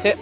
Cek.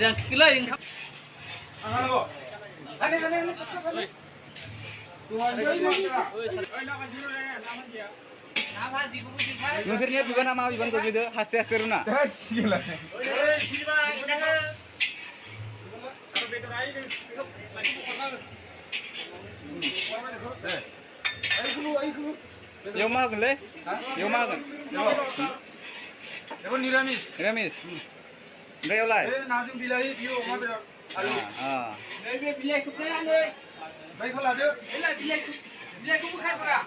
Jangan kila yang Nusirnya biban nama biban tuh gitu, haste runa. Yo makan le, yo makan. Yo niramis. Niramis. Enggak ya lah. Nazim bilai bio ma bela. Ini bilai kupe ane. Baik kalau ada. Bilai kupe khai pura.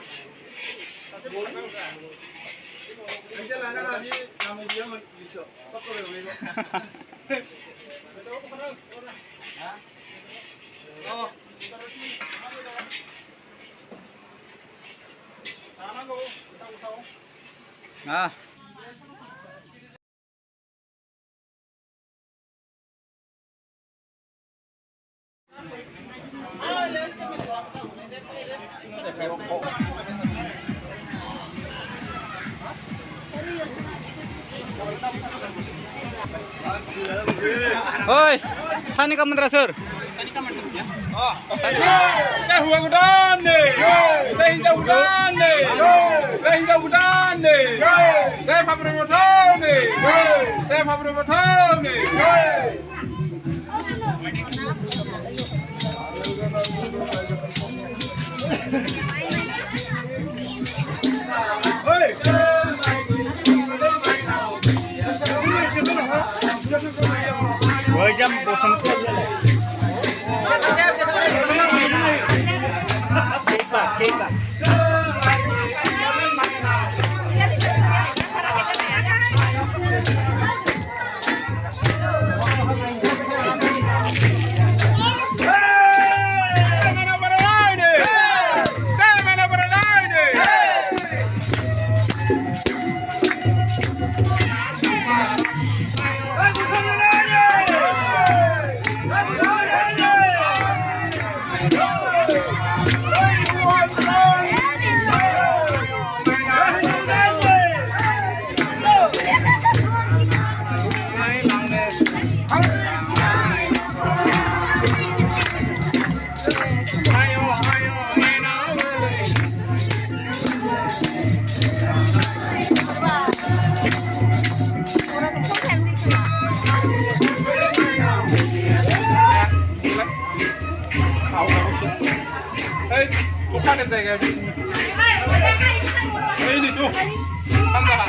Ini lah nak ni nama dia man bisa. Apa boleh boleh. Betul ke mana? Oh. Nama go, tahu. Ah. Oi, sani ka mantra sir. Sani ka mantra ya. Oh, sani. Huwa gudan ne. Hinja gudan ne. Hinja gudan ne. Pabro botau ne. Pabro botau ne. Oi. Jam bosan tu aja lah. Keka. Bukan yang saya ini tuh, tangga.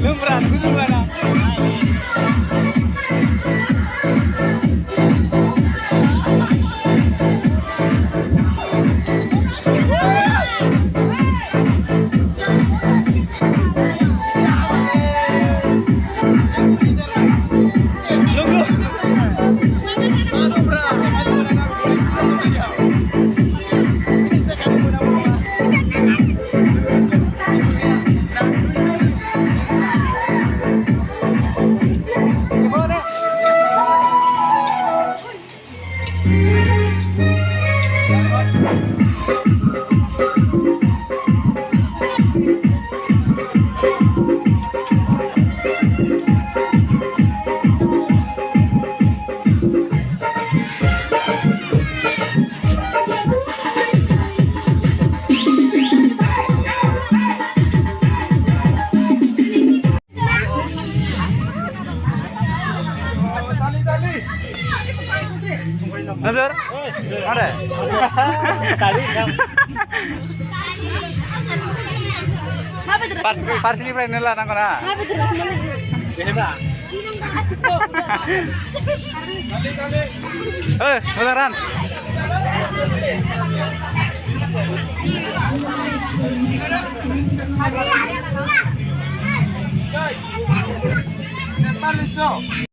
Lumrah, gunung mana? Nazar, ada? Parsi ni berani lah nangkona. Beneran. Guys,